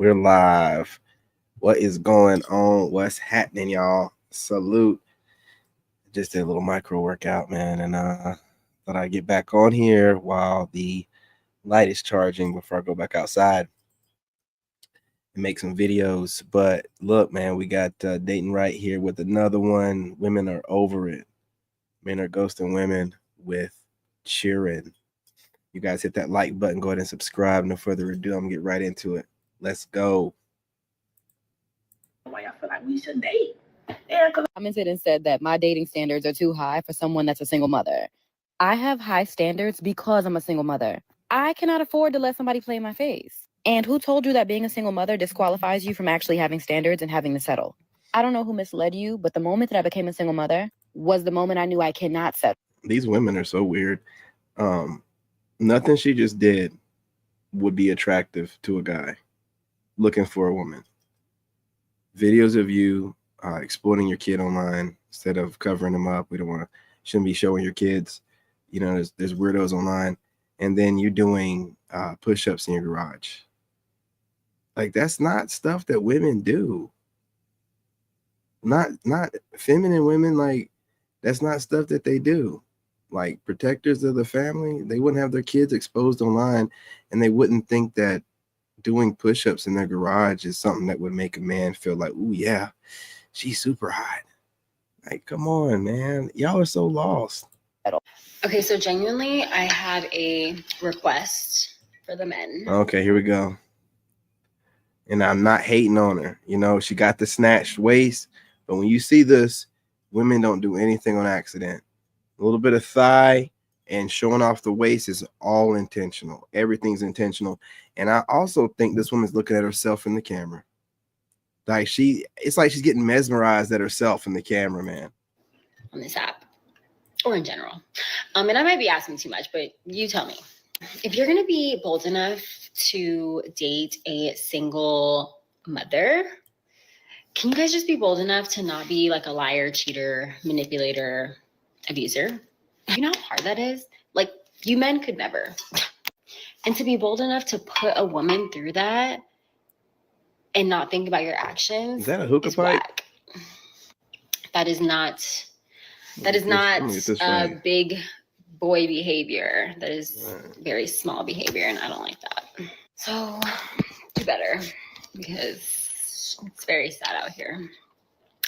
We're live. What is going on? What's happening, y'all? Salute. Just did a little micro workout, man, and thought I'd get back on here while the light is charging before I go back outside and make some videos. But look, man, we got Dayton right here with another one. Women are over it. Men are ghosting women with cheering. You guys hit that like button. Go ahead and subscribe. No further ado, I'm gonna get right into it. Let's go. Why I feel like we should date? Yeah, because I commented and said that my dating standards are too high for someone that's a single mother. I have high standards because I'm a single mother. I cannot afford to let somebody play in my face. And who told you that being a single mother disqualifies you from actually having standards and having to settle? I don't know who misled you, but the moment that I became a single mother was the moment I knew I cannot settle. These women are so weird. Nothing she just did would be attractive to a guy looking for a woman. Videos of you exploiting your kid online instead of covering them up. Shouldn't be showing your kids. You know, there's weirdos online, and then you're doing push-ups in your garage. Like, that's not stuff that women do. Not feminine women. Like, that's not stuff that they do. Like, protectors of the family, they wouldn't have their kids exposed online, and they wouldn't think that doing push-ups in their garage is something that would make a man feel like, ooh, yeah, she's super hot. Like, come on, man. Y'all are so lost. Okay, so genuinely, I have a request for the men. Okay, here we go. And I'm not hating on her. You know, she got the snatched waist, but when you see this, women don't do anything on accident. A little bit of thigh and showing off the waist is all intentional. Everything's intentional. And I also think this woman's looking at herself in the camera. Like, it's like she's getting mesmerized at herself in the camera, man. On this app, or in general. And I might be asking too much, but you tell me. If you're gonna be bold enough to date a single mother, can you guys just be bold enough to not be like a liar, cheater, manipulator, abuser? You know how hard that is? Like, you men could never. And to be bold enough to put a woman through that and not think about your actions. Is that a hookah pipe? Whack. That is not big boy behavior. That is very small behavior, and I don't like that. So do better, because it's very sad out here.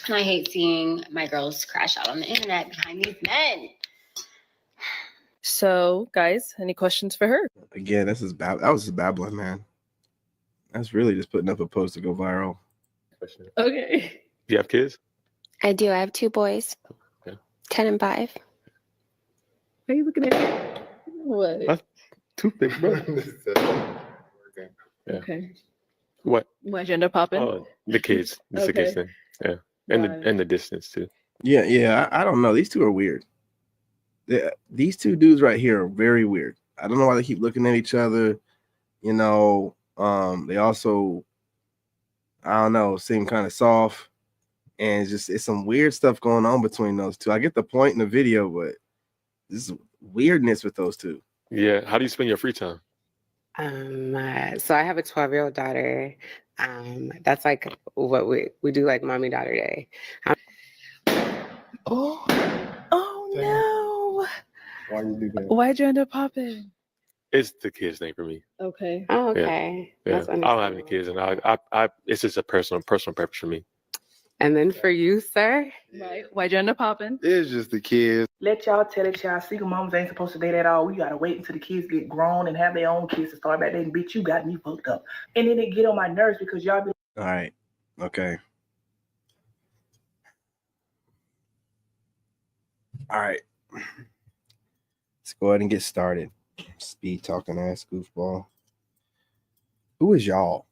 And I hate seeing my girls crash out on the internet behind these men. So, guys, any questions for her? Again, that was just babbling, man. That's really just putting up a post to go viral. Okay. Do you have kids? I do. I have 2 boys, Okay. 10 and 5. Why are you looking at me? What? That's toothpick, bro. Yeah. Okay. What? Why gender popping? Oh, the kids. It's the kids thing. Yeah. And the distance too. Yeah. I don't know. These two are weird. These two dudes right here are very weird. I don't know why they keep looking at each other. You know, they also, I don't know, seem kind of soft. And it's some weird stuff going on between those two. I get the point in the video, but this is weirdness with those two. Yeah. How do you spend your free time? So I have a 12-year-old daughter. That's like what we do, like mommy daughter day. Oh no! Why you do that? Why'd you end up popping? It's the kids thing for me. Okay. Oh, okay. Yeah. I don't have any kids, and I it's just a personal preference for me. And then for you, sir? Right. Why'd you end up popping? It's just the kids. let y'all tell it, y'all single moms ain't supposed to date at all. We gotta wait until the kids get grown and have their own kids to start back dating. Bitch, you got me fucked up. And then it get on my nerves because y'all be All right. Okay. All right. Let's go ahead and get started. Speed talking ass goofball. Who is y'all?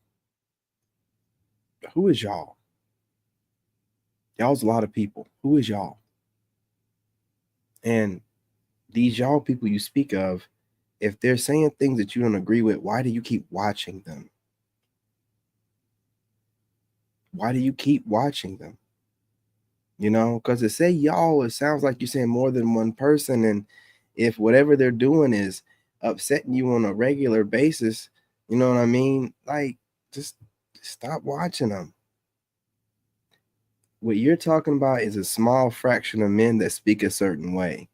Who is y'all? Y'all's a lot of people. Who is y'all? And these y'all people you speak of, if they're saying things that you don't agree with, why do you keep watching them? Why do you keep watching them? You know, because to say y'all, it sounds like you're saying more than one person. And if whatever they're doing is upsetting you on a regular basis, you know what I mean? Like, just Stop watching them. What you're talking about is a small fraction of men that speak a certain way.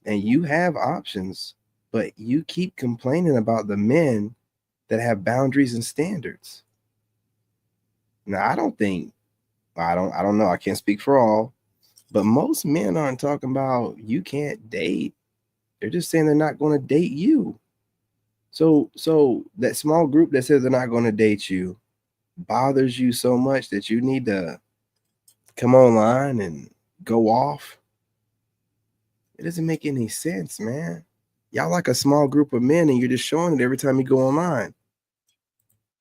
And you have options, but you keep complaining about the men that have boundaries and standards. Now, I don't know. I can't speak for all, but most men aren't talking about you can't date. They're just saying they're not going to date you. So that small group that says they're not going to date you bothers you so much that you need to come online and go off. It doesn't make any sense, man. Y'all like a small group of men and you're just showing it every time you go online.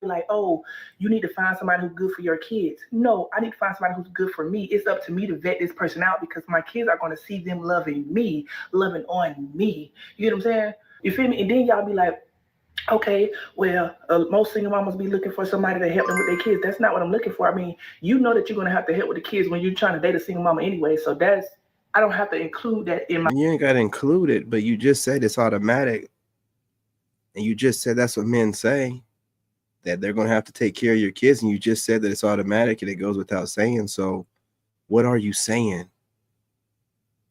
Like, oh, you need to find somebody who's good for your kids. No, I need to find somebody who's good for me. It's up to me to vet this person out because my kids are going to see them loving me, loving on me. You get what I'm saying? You feel me? And then y'all be like, okay, well, most single mamas be looking for somebody to help them with their kids. That's not what I'm looking for. I mean, you know that you're going to have to help with the kids when you're trying to date a single mama anyway. So I don't have to include that in my. You ain't got to include it, but you just said it's automatic. And you just said that's what men say, that they're going to have to take care of your kids. And you just said that it's automatic and it goes without saying. So what are you saying?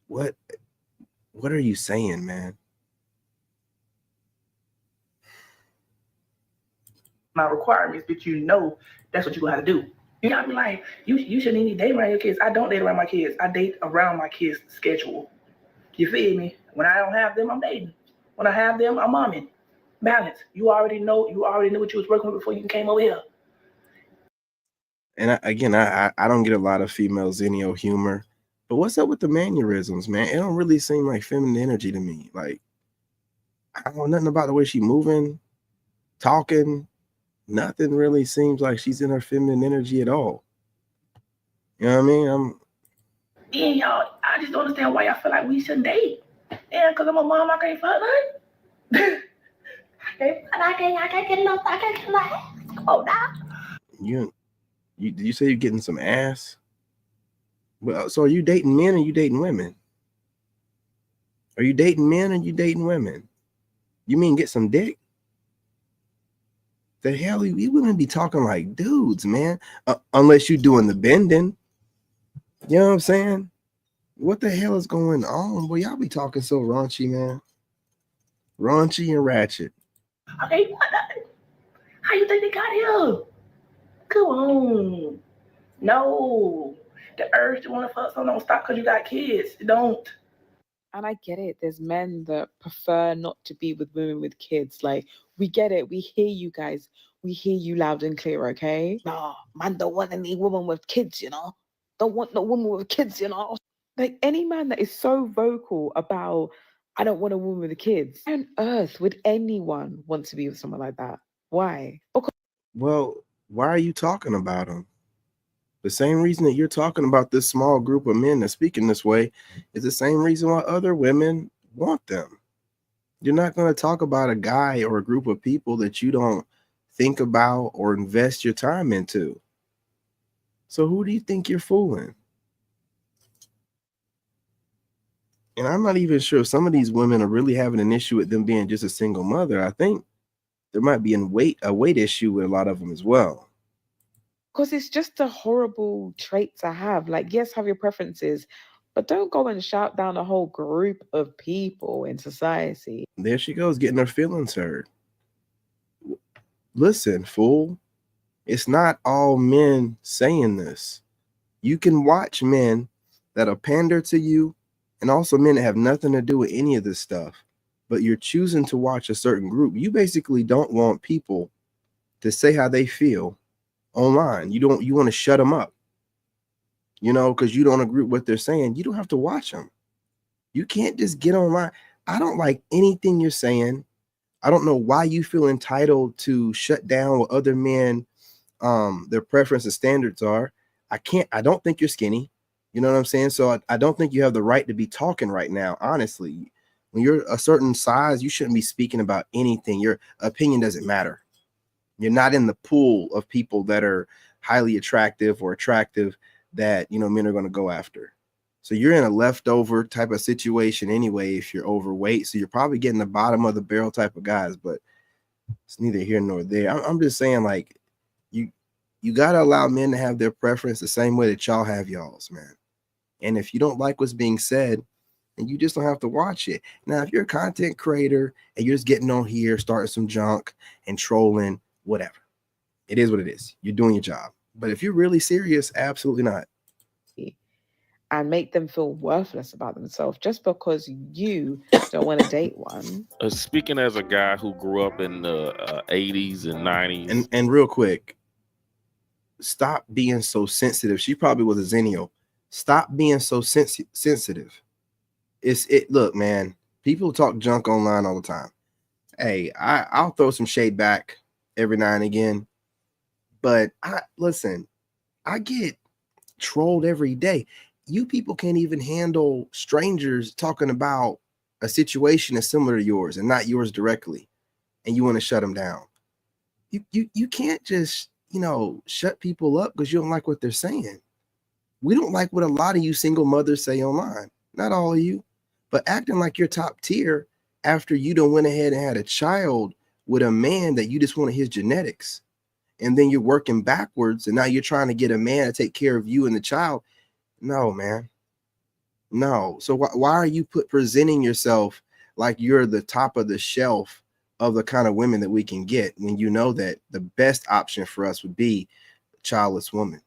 What are you saying, man? My requirements, but you know that's what you're going to have to do. You gotta be like, you shouldn't even date around your kids. I don't date around my kids. I date around my kids' schedule. You feel me? When I don't have them, I'm dating. When I have them, I'm momming. Balance. You already knew what you was working with before you came over here. And I don't get a lot of female zenio humor, but what's up with the mannerisms, man? It don't really seem like feminine energy to me. Like, I don't know nothing about the way she moving, talking. Nothing really seems like she's in her feminine energy at all. You know what I mean? Yeah, y'all, I just don't understand why y'all feel like we shouldn't date. Yeah, because I'm a mom, I can't fuck nothing. I can't get enough. I can't get enough ass. Come on now. You say you're getting some ass? Well, so are you dating men or you dating women? Are you dating men or you dating women? You mean get some dick? The hell, you wouldn't be talking like dudes, man, unless you're doing the bending. You know what I'm saying? What the hell is going on? Boy, y'all be talking so raunchy, man. Raunchy and ratchet. Okay, what? How you think they got here? Come on. No. The urge to want to fuck someone don't stop because you got kids. It don't. And I get it. There's men that prefer not to be with women with kids. Like, we get it. We hear you guys. We hear you loud and clear, okay? No, man don't want any woman with kids, you know? Don't want no woman with kids, you know? Like, any man that is so vocal about, I don't want a woman with kids, why on earth would anyone want to be with someone like that? Why? Because Well, why are you talking about them? The same reason that you're talking about this small group of men that speak in this way is the same reason why other women want them. You're not going to talk about a guy or a group of people that you don't think about or invest your time into. So who do you think you're fooling? And I'm not even sure if some of these women are really having an issue with them being just a single mother. I think there might be a weight issue with a lot of them as well. it's just a horrible trait to have. Like, yes, have your preferences, but don't go and shout down a whole group of people in society. There she goes, getting her feelings hurt. Listen, fool, it's not all men saying this. You can watch men that'll pander to you and also men that have nothing to do with any of this stuff, but you're choosing to watch a certain group. You basically don't want people to say how they feel online. You want to shut them up, because you don't agree with what they're saying. You don't have to watch them. You can't just get online. I don't like anything you're saying. I don't know why you feel entitled to shut down what other men their preference and standards are. I don't think you're skinny. You know what I'm saying? So I don't think you have the right to be talking right now. Honestly, when you're a certain size, you shouldn't be speaking about anything. Your opinion doesn't matter. You're not in the pool of people that are highly attractive or attractive that, men are going to go after. So you're in a leftover type of situation anyway if you're overweight. So you're probably getting the bottom of the barrel type of guys, but it's neither here nor there. I'm just saying, like, you You got to allow men to have their preference the same way that y'all have y'all's, man. And if you don't like what's being said, then you just don't have to watch it. Now, if you're a content creator and you're just getting on here, starting some junk and trolling, whatever, it is what it is. You're doing your job. But if you're really serious, absolutely not. And make them feel worthless about themselves just because you don't want to date one. Speaking as a guy who grew up in the 80s and 90s. And real quick, stop being so sensitive. She probably was a Zennial. Stop being so sensitive. Look, man, people talk junk online all the time. Hey, I'll throw some shade back every now and again. But listen, I get trolled every day. You people can't even handle strangers talking about a situation that's similar to yours and not yours directly, and you want to shut them down. You can't just, shut people up because you don't like what they're saying. We don't like what a lot of you single mothers say online. Not all of you, but acting like you're top tier after you done went ahead and had a child with a man that you just wanted his genetics. And then you're working backwards, and now you're trying to get a man to take care of you and the child. No, man. No. So why are you presenting yourself like you're the top of the shelf of the kind of women that we can get when you know that the best option for us would be a childless woman?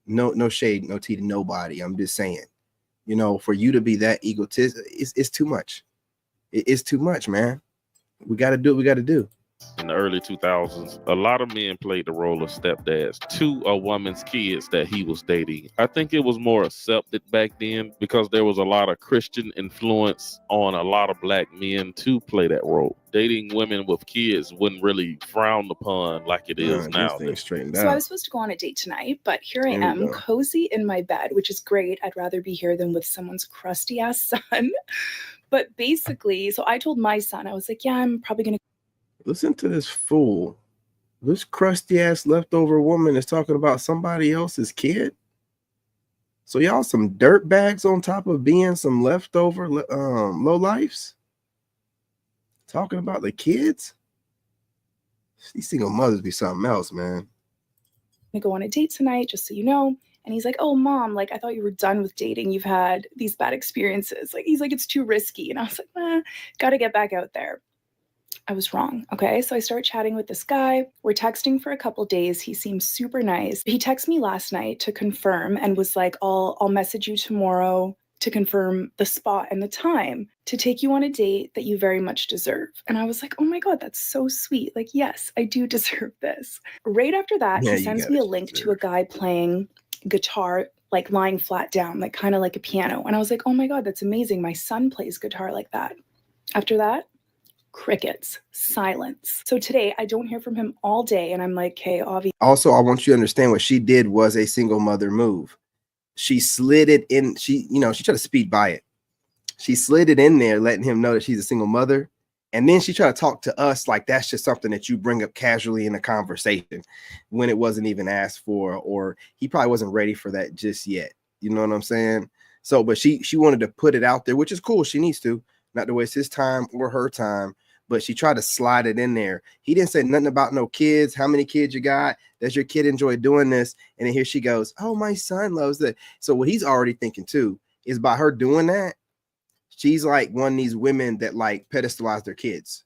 No shade, no tea to nobody. I'm just saying, for you to be that egotistic, it's too much. It's too much, man. We got to do what we got to do. In the early 2000s, a lot of men played the role of stepdads to a woman's kids that he was dating. I think it was more accepted back then because there was a lot of Christian influence on a lot of black men to play that role. Dating women with kids wasn't really frowned upon like it is now. So I was supposed to go on a date tonight, but here I am, cozy in my bed, which is great. I'd rather be here than with someone's crusty ass son. But basically, so I told my son, I was like, yeah, I'm probably going to. Listen to this fool. This crusty ass leftover woman is talking about somebody else's kid. So y'all some dirt bags on top of being some leftover low lifes. Talking about the kids. These single mothers be something else, man. I'm gonna go on a date tonight, just so you know. And he's like, oh, mom, like, I thought you were done with dating. You've had these bad experiences. Like, he's like, it's too risky. And I was like, gotta get back out there. I was wrong. Okay. So I start chatting with this guy. We're texting for a couple days. He seems super nice. He texted me last night to confirm and was like, I'll message you tomorrow to confirm the spot and the time to take you on a date that you very much deserve. And I was like, oh my God, that's so sweet. Like, yes, I do deserve this. Right after that, he sends me a link to a guy playing guitar, like lying flat down, like kind of like a piano. And I was like, oh my God, that's amazing. My son plays guitar like that. After that, crickets, silence. So today I don't hear from him all day, and I'm like, hey, obviously. Also, I want you to understand what she did was a single mother move. She slid it in. She tried to speed by it. She slid it in there, letting him know that she's a single mother. And then she tried to talk to us like that's just something that you bring up casually in a conversation when it wasn't even asked for, or he probably wasn't ready for that just yet. You know what I'm saying? So, but she wanted to put it out there, which is cool. She needs to, not to waste his time or her time, but she tried to slide it in there. He didn't say nothing about no kids. How many kids you got? Does your kid enjoy doing this? And then here she goes, oh, my son loves that. So what he's already thinking too is by her doing that, she's like one of these women that like pedestalize their kids.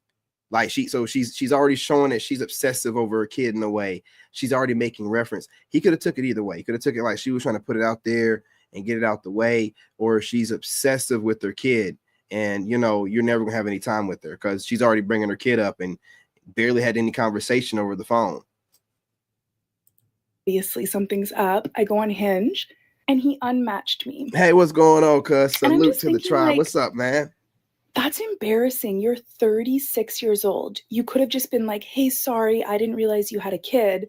Like she's already showing that she's obsessive over her kid in a way. She's already making reference. He could have took it either way. He could have took it like she was trying to put it out there and get it out the way, or she's obsessive with her kid. And, you're never gonna have any time with her because she's already bringing her kid up and barely had any conversation over the phone. Obviously, something's up. I go on Hinge and he unmatched me. Hey, what's going on, cuz? Salute to the tribe. Like, what's up, man? That's embarrassing. You're 36 years old. You could have just been like, hey, sorry, I didn't realize you had a kid.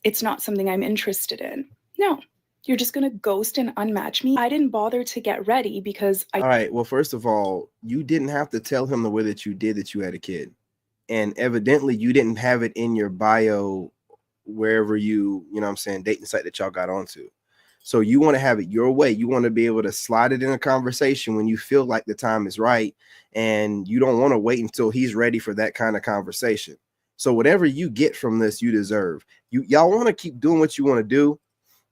It's not something I'm interested in. No. You're just going to ghost and unmatch me? I didn't bother to get ready because All right. Well, first of all, you didn't have to tell him the way that you did that you had a kid. And evidently you didn't have it in your bio wherever dating site that y'all got onto. So you want to have it your way. You want to be able to slide it in a conversation when you feel like the time is right. And you don't want to wait until he's ready for that kind of conversation. So whatever you get from this, you deserve. Y'all want to keep doing what you want to do.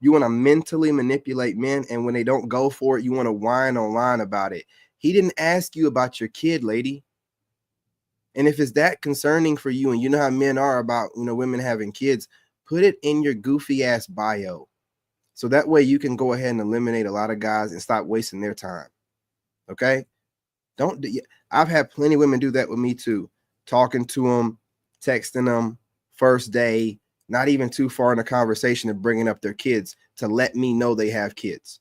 You want to mentally manipulate men, and when they don't go for it, you want to whine online about it. He didn't ask you about your kid, lady. And if it's that concerning for you, and you know how men are about, women having kids, put it in your goofy ass bio. So that way you can go ahead and eliminate a lot of guys and stop wasting their time. Okay? I've had plenty of women do that with me too. Talking to them, texting them, first day, not even too far in the conversation of bringing up their kids to let me know they have kids.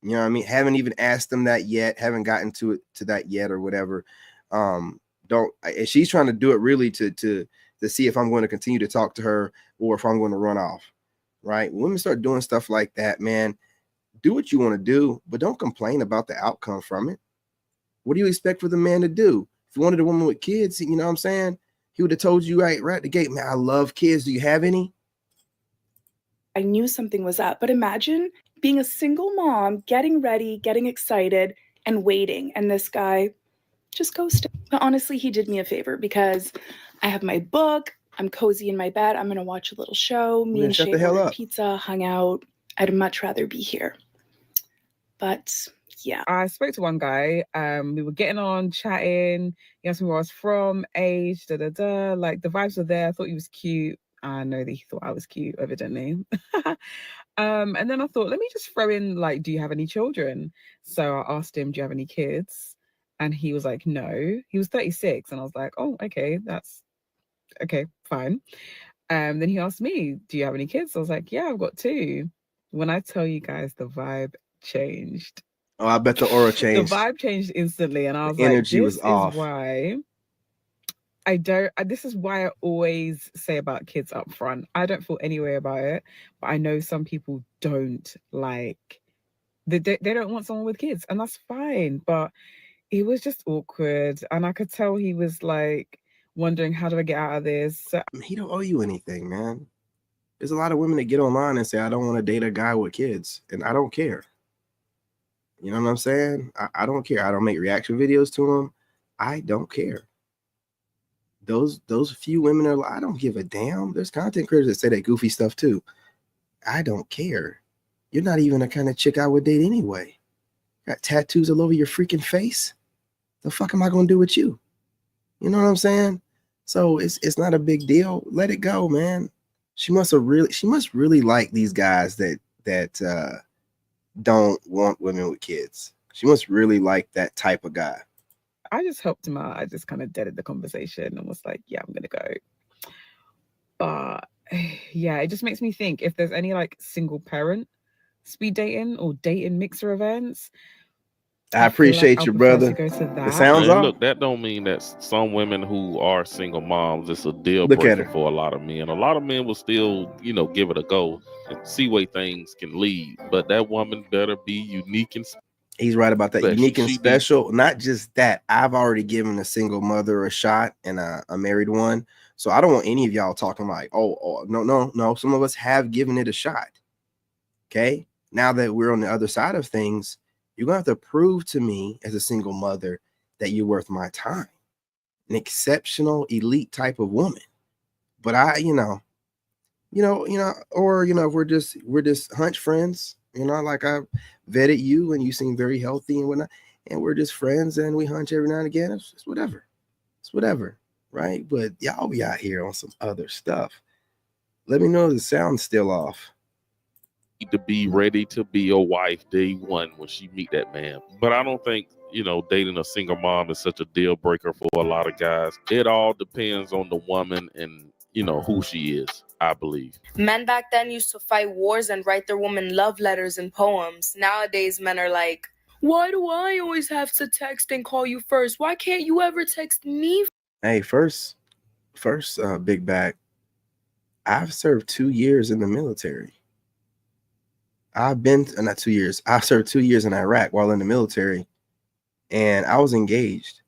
You know what I mean? Haven't even asked them that yet. Haven't gotten to that yet or whatever. And she's trying to do it really to see if I'm going to continue to talk to her or if I'm going to run off. Right? When women start doing stuff like that, man, do what you want to do, but don't complain about the outcome from it. What do you expect for the man to do? If you wanted a woman with kids, you know what I'm saying? He would have told you right at the gate, man, I love kids. Do you have any? I knew something was up, but imagine being a single mom, getting ready, getting excited, and waiting, and this guy just ghosted. But honestly, he did me a favor because I have my book, I'm cozy in my bed, I'm gonna watch a little show, me and Shay ordered pizza, hung out. I'd much rather be here. But yeah. I spoke to one guy. We were getting on, chatting. He asked me where I was from, age, like the vibes were there. I thought he was cute. I know that he thought I was cute, evidently. And then I thought, let me just throw in, do you have any children? So I asked him, do you have any kids? And he was like, no. He was 36. And I was like, oh, okay, that's okay, fine. Then he asked me, do you have any kids? I was like, yeah, I've got 2. When I tell you guys, the vibe changed. Oh, I bet the aura changed. The vibe changed instantly, and I was energy like, was off. This is why I always say about kids up front. I don't feel any way about it, but I know some people don't they don't want someone with kids, and that's fine. But it was just awkward, and I could tell he was wondering, how do I get out of this? So, he don't owe you anything, man. There's a lot of women that get online and say, I don't want to date a guy with kids, and I don't care. You know what I'm saying? I don't care. I don't make reaction videos to them. I don't care. Those few women are I don't give a damn. There's content creators that say that goofy stuff too. I don't care. You're not even the kind of chick I would date anyway. Got tattoos all over your freaking face. The fuck am I gonna do with you? You know what I'm saying? So it's not a big deal. Let it go, man. She must really like these guys that don't want women with kids. She must really like that type of guy. I just helped him out. I just kind of deaded the conversation and was like, yeah, I'm gonna go. But yeah, it just makes me think if there's any single parent speed dating or dating mixer events. I appreciate you, brother. It sounds off. Look, that don't mean that some women who are single moms, it's a deal breaker for a lot of men. A lot of men will still, give it a go and see where things can lead. But that woman better be unique and special. He's right about that. Unique and special. Not just that. I've already given a single mother a shot and a married one. So I don't want any of y'all talking no. Some of us have given it a shot. Okay. Now that we're on the other side of things, you're going to have to prove to me as a single mother that you're worth my time. An exceptional, elite type of woman. But or we're just hunch friends, I vetted you and you seem very healthy and whatnot, and we're just friends and we hunch every now and again. It's whatever. It's whatever. Right. But y'all be out here on some other stuff. Let me know if the sound's still off. To be ready to be a wife day one when she meet that man. But I don't think, dating a single mom is such a deal breaker for a lot of guys. It all depends on the woman and, who she is, I believe. Men back then used to fight wars and write their women love letters and poems. Nowadays, men are like, why do I always have to text and call you first? Why can't you ever text me? Hey, first, big back. I've served 2 years in the military. I've served 2 years in Iraq while in the military, and I was engaged.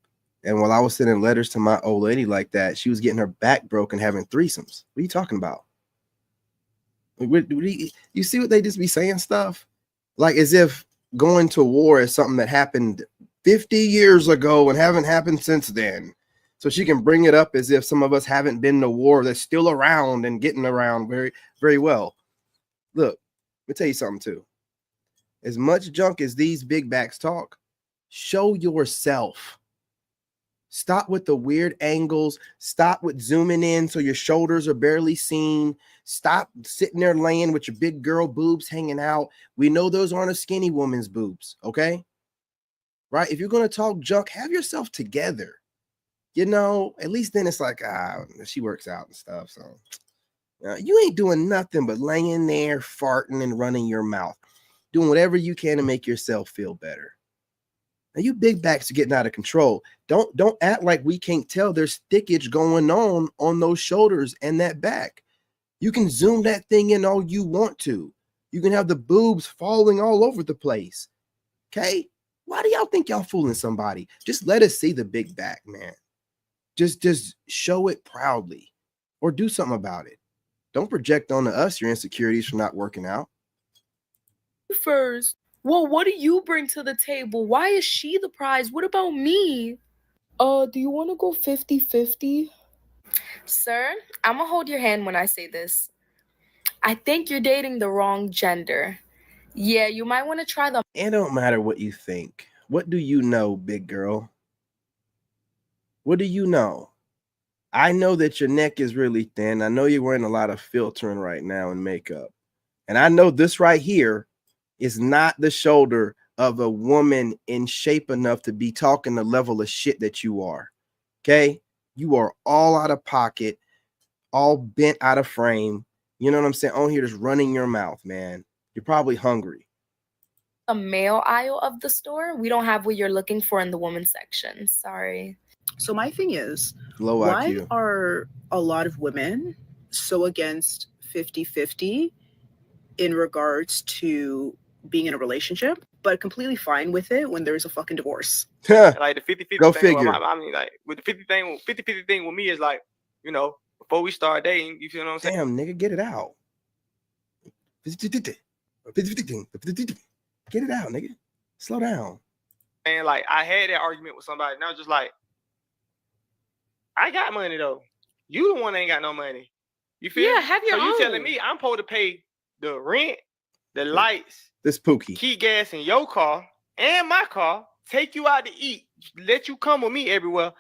And while I was sending letters to my old lady like that, she was getting her back broken having threesomes. What are you talking about? You see what they just be saying stuff? As if going to war is something that happened 50 years ago and haven't happened since then. So she can bring it up as if some of us haven't been to war, that's still around and getting around very, very well. Look, let me tell you something too. As much junk as these big backs talk, show yourself. Stop with the weird angles. Stop with zooming in so your shoulders are barely seen. Stop sitting there laying with your big girl boobs hanging out. We know those aren't a skinny woman's boobs, okay? Right? If you're going to talk junk, have yourself together. You know, at least then it's like, she works out and stuff. So you ain't doing nothing but laying there, farting and running your mouth, doing whatever you can to make yourself feel better. Now, you big backs are getting out of control. Don't act like we can't tell there's thickage going on those shoulders and that back. You can zoom that thing in all you want to. You can have the boobs falling all over the place. Okay? Why do y'all think y'all fooling somebody? Just let us see the big back, man. Just show it proudly or do something about it. Don't project onto us your insecurities for not working out. First. Well, what do you bring to the table? Why is she the prize? What about me? Do you want to go 50-50? Sir, I'm gonna hold your hand when I say this. I think you're dating the wrong gender. Yeah, you might want to try the... It don't matter what you think. What do you know, big girl? What do you know? I know that your neck is really thin. I know you're wearing a lot of filtering right now and makeup. And I know this right here is not the shoulder of a woman in shape enough to be talking the level of shit that you are. Okay? You are all out of pocket, all bent out of frame. You know what I'm saying? On here just running your mouth, man. You're probably hungry. A male aisle of the store. We don't have what you're looking for in the women's section. Sorry. So my thing is, Low why IQ. are a lot of women so against 50-50 in regards to being in a relationship, but completely fine with it when there's a fucking divorce? Like the 50-50 Go thing. figure. I mean, like with the 50-50 thing with me is like, you know, before we start dating, you feel what I'm saying? Damn, nigga, get it out. Get it out, nigga. Slow down. And like I had that argument with somebody, and I was just like, I got money though. You the one that ain't got no money. You feel? Yeah, me? have your So you own. telling me I'm supposed to pay the rent, the lights, This Pookie. keep gas in your car and my car, take you out to eat, let you come with me everywhere,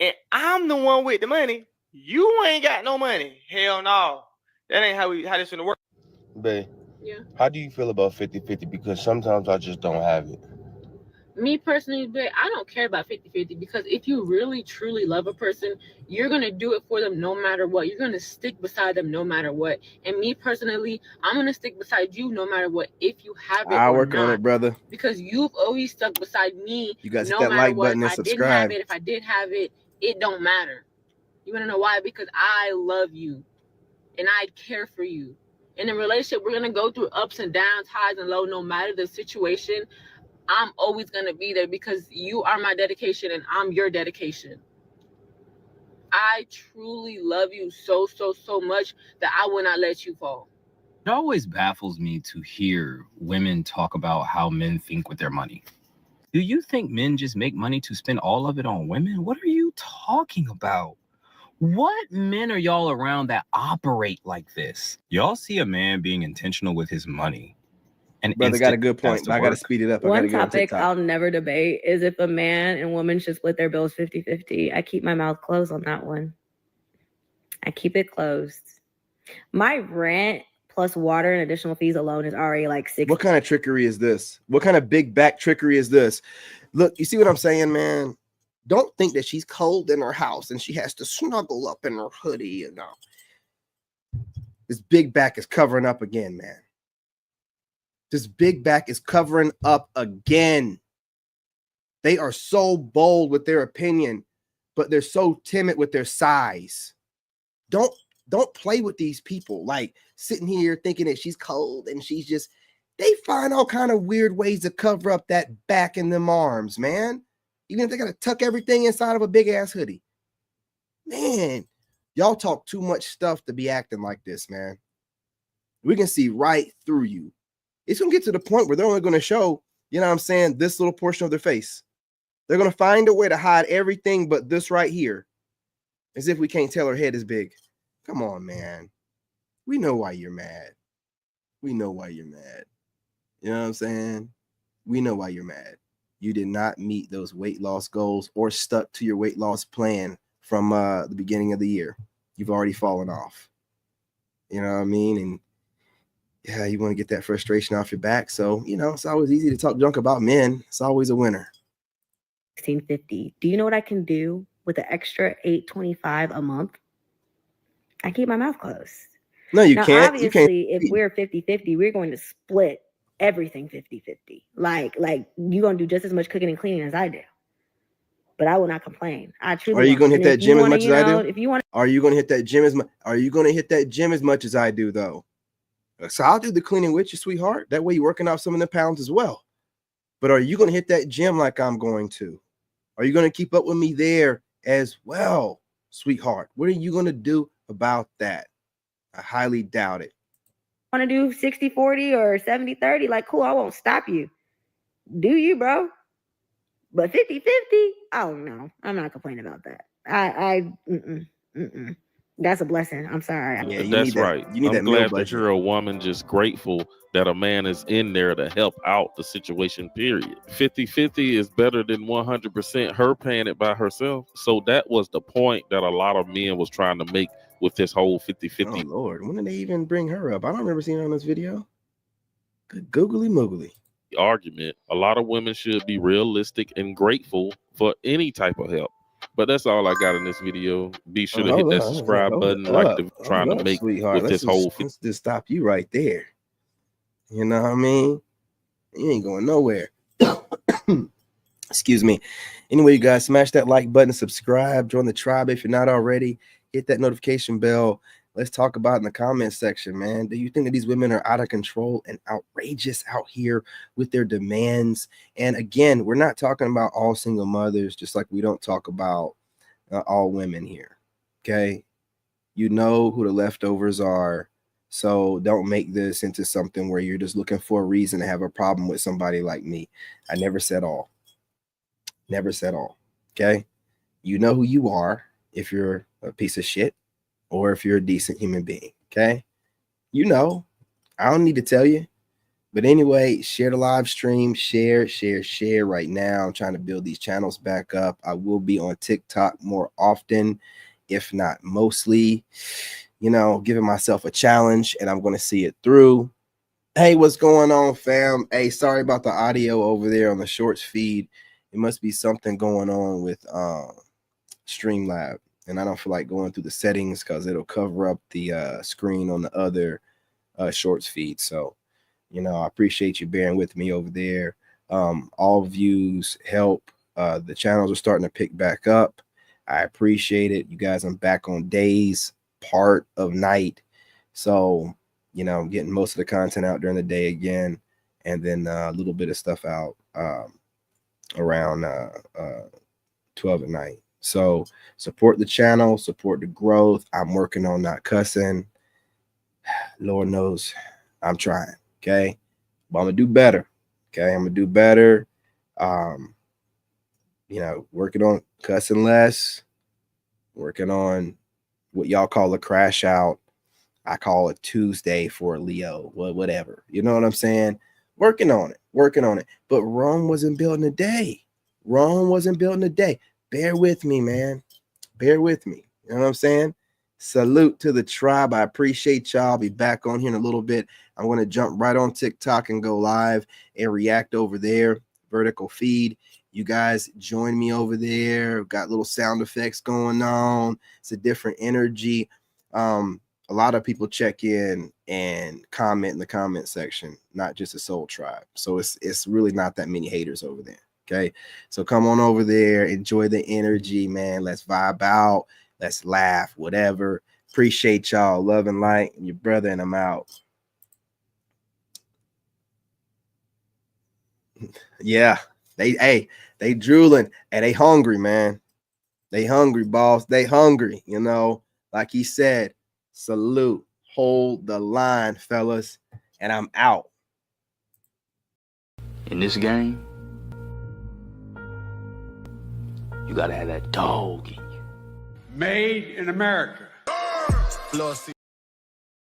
and I'm the one with the money. You ain't got no money. Hell no. That ain't how this gonna work. Babe, Yeah. how do you feel about 50-50? Because sometimes I just don't have it. Me personally, but I don't care about 50-50 because if you really truly love a person, you're going to do it for them no matter what. You're going to stick beside them no matter what. And me personally, I'm going to stick beside you no matter what, if you have it I'll or work not. on it, brother. Because you've always stuck beside me. You guys no hit that matter like what. button and If I didn't have subscribe. it, if I did have it, it don't matter. You want to know why? Because I love you and I care for you. In a relationship, we're going to go through ups and downs, highs and lows, no matter the situation. I'm always going to be there because you are my dedication and I'm your dedication. I truly love you so much that I will not let you fall. It always baffles me to hear women talk about how men think with their money. Do you think men just make money to spend all of it on women? What are you talking about? What men are y'all around that operate like this? Y'all see a man being intentional with his money. And Brother got a good point, but I got to speed it up. I One gotta get on topic TikTok. I'll never debate is if a man and woman should split their bills 50-50. I keep my mouth closed on that one. I keep it closed. My rent plus water and additional fees alone is already like $60. What kind of trickery is this? What kind of big back trickery is this? Look, you see what I'm saying, man? Don't think that she's cold in her house and she has to snuggle up in her hoodie. You know, this big back is covering up again, man. This big back is covering up again. They are so bold with their opinion, but they're so timid with their size. Don't play with these people. Like sitting here thinking that she's cold and she's just, they find all kind of weird ways to cover up that back and them arms, man. Even if they got to tuck everything inside of a big ass hoodie. Man, y'all talk too much stuff to be acting like this, man. We can see right through you. It's going to get to the point where they're only going to show, you know what I'm saying, this little portion of their face. They're going to find a way to hide everything but this right here. As if we can't tell her head is big. Come on, man. We know why you're mad. We know why you're mad. You know what I'm saying? We know why you're mad. You did not meet those weight loss goals or stuck to your weight loss plan from the beginning of the year. You've already fallen off. You know what I mean? And yeah, you want to get that frustration off your back. So, you know, it's always easy to talk junk about men. It's always a winner. $16.50. Do you know what I can do with an extra $8.25 a month? I keep my mouth closed. No, you now, can't. Obviously, if we're 50-50, we're going to split everything 50-50. Like you're going to do just as much cooking and cleaning as I do. But I will not complain. I truly Are you won't. going to hit And that if you gym as wanna, much as you I know, do? If you want, Are you going to hit that gym as much? Are you going to hit that gym as much as I do, though? So I'll do the cleaning with you, sweetheart. That way you're working off some of the pounds as well. But are you going to hit that gym like I'm going to? Are you going to keep up with me there as well, sweetheart? What are you going to do about that? I highly doubt it. want to do 60-40 or 70-30, like, cool, I won't stop you. Do you, bro? But 50-50, oh no, I'm not complaining about that. That's a blessing. I'm sorry. Yeah, you That's need that. right. You need I'm that meal glad to budget. hear a woman just grateful that a man is in there to help out the situation, period. 50-50 is better than 100% her paying it by herself. So that was the point that a lot of men was trying to make with this whole 50-50. Oh, Lord. When did they even bring her up? I don't remember seeing her on this video. Good googly moogly. Argument. A lot of women should be realistic and grateful for any type of help. But that's all I got in this video. Be sure to hit that subscribe button like they're trying to make sweetheart. with this whole. Let's just stop you right there. You know what I mean? You ain't going nowhere. Excuse me. Anyway, you guys, smash that like button, subscribe, join the tribe if you're not already. Hit that notification bell. Let's talk about it in the comments section, man. Do you think that these women are out of control and outrageous out here with their demands? And again, we're not talking about all single mothers, just like we don't talk about all women here. Okay. You know who the leftovers are. So don't make this into something where you're just looking for a reason to have a problem with somebody like me. I never said all. Never said all. Okay. You know who you are if you're a piece of shit or if you're a decent human being. Okay. You know, I don't need to tell you. But anyway, share the live stream, share right now. I'm trying to build these channels back up. I will be on TikTok more often, if not mostly, you know, giving myself a challenge and I'm going to see it through. Hey, what's going on, fam? Hey, sorry about the audio over there on the shorts feed. It must be something going on with Streamlab. And I don't feel like going through the settings because it'll cover up the screen on the other shorts feed. So, you know, I appreciate you bearing with me over there. All views help. The channels are starting to pick back up. I appreciate it. You guys, I'm back on days, part of night. So, you know, I'm getting most of the content out during the day again. And then a little bit of stuff out around 12 at night. So support the channel, support the growth. I'm working on not cussing. Lord knows I'm trying. Okay. But I'm gonna do better. Okay. I'm gonna do better. You know, working on cussing less, working on what y'all call a crash out. I call it Tuesday for a Leo, whatever. You know what I'm saying? Working on it. But Rome wasn't built in a day. Rome wasn't built in a day. Bear with me, man. Bear with me. You know what I'm saying? Salute to the tribe. I appreciate y'all. I'll be back on here in a little bit. I'm going to jump right on TikTok and go live and react over there. Vertical feed. You guys join me over there. Got little sound effects going on. It's a different energy. A lot of people check in and comment in the comment section, not just a soul tribe. So it's really not that many haters over there. Okay. So come on over there. Enjoy the energy, man. Let's vibe out. Let's laugh, whatever. Appreciate y'all. Love and light. And your brother, and I'm out. Yeah. They drooling and they hungry, man. They hungry, boss. They hungry, you know. Like he said, salute. Hold the line, fellas. And I'm out. In this game, you gotta have that dog in you. Made in America.